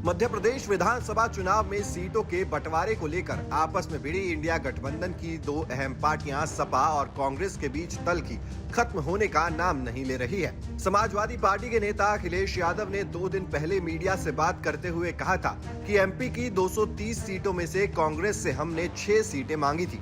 मध्य प्रदेश विधानसभा चुनाव में सीटों के बंटवारे को लेकर आपस में भिड़ी इंडिया गठबंधन की दो अहम पार्टियां सपा और कांग्रेस के बीच तल्खी खत्म होने का नाम नहीं ले रही है। समाजवादी पार्टी के नेता अखिलेश यादव ने 2 दिन पहले मीडिया से बात करते हुए कहा था कि एमपी की 230 सीटों में से कांग्रेस से हमने 6 सीटें मांगी थी।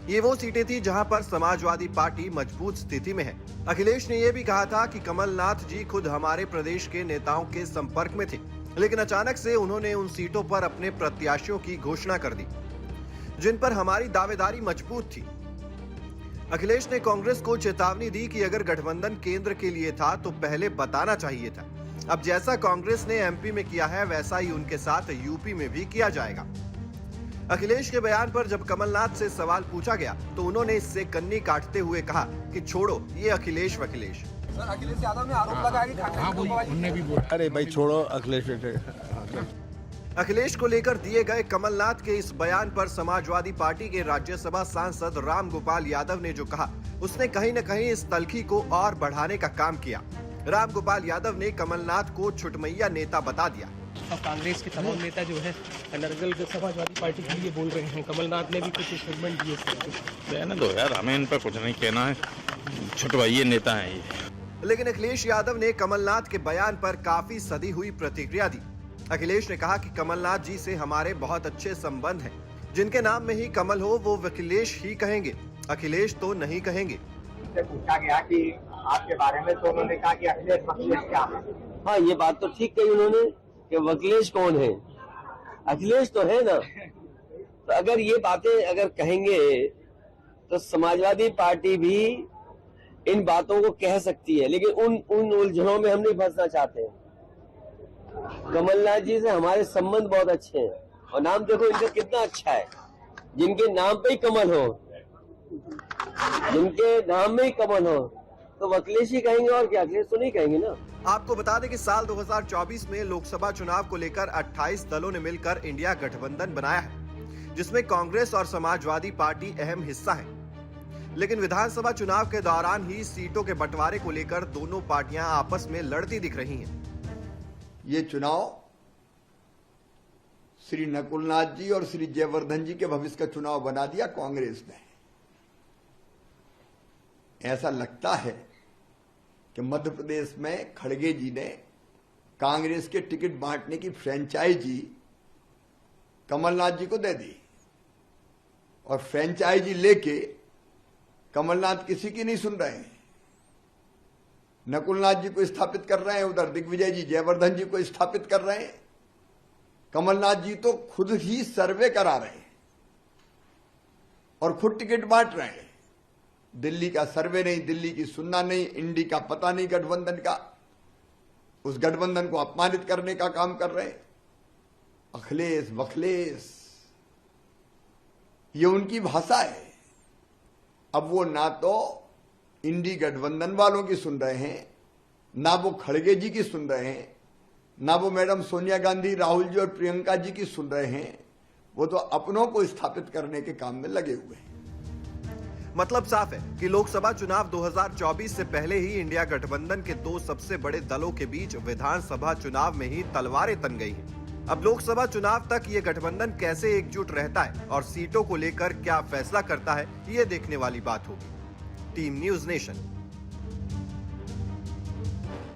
ये वो सीटें थी जहां पर समाजवादी पार्टी मजबूत स्थिति में है। अखिलेश ने यह भी कहा था कि कमलनाथ जी खुद हमारे प्रदेश के नेताओं के संपर्क में थे, लेकिन अचानक से उन्होंने उन सीटों पर अपने प्रत्याशियों की घोषणा कर दी जिन पर हमारी दावेदारी मजबूत थी। अखिलेश ने कांग्रेस को चेतावनी दी कि अगर गठबंधन केंद्र के लिए था तो पहले बताना चाहिए था। अब जैसा कांग्रेस ने एमपी में किया है वैसा ही उनके साथ यूपी में भी किया जाएगा। अखिलेश के बयान पर जब कमलनाथ से सवाल पूछा गया तो उन्होंने इससे कन्नी काटते हुए कहा कि छोड़ो ये अखिलेश वखिलेश। सर, अखिलेश यादव ने आरोप लगाया कि ठाकरे भी बोला। अरे भाई छोड़ो अखिलेश। अखिलेश को लेकर दिए गए कमलनाथ के इस बयान पर समाजवादी पार्टी के राज्यसभा सांसद राम गोपाल यादव ने जो कहा उसने कहीं न कहीं इस तल्खी को और बढ़ाने का काम किया। राम गोपाल यादव ने कमलनाथ को छुटमैया नेता बता दिया। अब कांग्रेस के तमाम नेता जो है नरगल समाजवादी पार्टी के लिए बोल रहे हैं। कमलनाथ ने भी कुछ स्टेटमेंट दिए। रहने दो यार, हमें इन पर कुछ नहीं कहना है, छुटवाइए नेता हैं ये। लेकिन अखिलेश यादव ने कमलनाथ के बयान पर काफी सधी हुई प्रतिक्रिया दी। अखिलेश ने कहा कि कमलनाथ जी से हमारे बहुत अच्छे संबंध हैं, जिनके नाम में ही कमल हो वो अखिलेश ही कहेंगे, अखिलेश तो नहीं कहेंगे। पूछा गया कि आपके बारे में तो उन्होंने कहा कि अखिलेश वखिलेश क्या है। हाँ, ये बात तो ठीक कही उन्होंने कि वखिलेश कौन है, अखिलेश तो है ना। तो अगर ये बातें अगर कहेंगे तो समाजवादी पार्टी भी इन बातों को कह सकती है, लेकिन उन उलझनों में हम नहीं फंसना चाहते। कमलनाथ जी से हमारे संबंध बहुत अच्छे हैं और नाम देखो इनका कितना अच्छा है। जिनके नाम पे ही कमल हो, जिनके नाम में ही कमल हो तो अखिलेश ही कहेंगे और क्या, अखिलेश तो नहीं कहेंगे ना। आपको बता दें कि साल 2024 में लोकसभा चुनाव को लेकर 28 दलों ने मिलकर इंडिया गठबंधन बनाया है, जिसमें कांग्रेस और समाजवादी पार्टी अहम हिस्सा है। लेकिन विधानसभा चुनाव के दौरान ही सीटों के बंटवारे को लेकर दोनों पार्टियां आपस में लड़ती दिख रही हैं। ये चुनाव श्री नकुलनाथ जी और श्री जयवर्धन जी के भविष्य का चुनाव बना दिया कांग्रेस ने। ऐसा लगता है कि मध्य प्रदेश में खड़गे जी ने कांग्रेस के टिकट बांटने की फ्रेंचाइजी कमलनाथ जी को दे दी और फ्रेंचाइजी लेके कमलनाथ किसी की नहीं सुन रहे हैं। नकुलनाथ जी को स्थापित कर रहे हैं, उधर दिग्विजय जी जयवर्धन जी को स्थापित कर रहे हैं। कमलनाथ जी तो खुद ही सर्वे करा रहे हैं और खुद टिकट बांट रहे हैं। दिल्ली का सर्वे नहीं, दिल्ली की सुनना नहीं, इंडी का पता नहीं गठबंधन का, उस गठबंधन को अपमानित करने का काम कर रहे हैं। अखिलेश वखिलेश ये उनकी भाषा है। अब वो ना तो इंडी गठबंधन वालों की सुन रहे हैं, ना वो खड़गे जी की सुन रहे हैं, ना वो मैडम सोनिया गांधी, राहुल जी और प्रियंका जी की सुन रहे हैं। वो तो अपनों को स्थापित करने के काम में लगे हुए हैं। मतलब साफ है कि लोकसभा चुनाव 2024 से पहले ही इंडिया गठबंधन के 2 सबसे बड़े दलों के बीच विधानसभा चुनाव में ही तलवारें तन गई हैं। अब लोकसभा चुनाव तक ये गठबंधन कैसे एकजुट रहता है और सीटों को लेकर क्या फैसला करता है, ये देखने वाली बात होगी। Team news nation.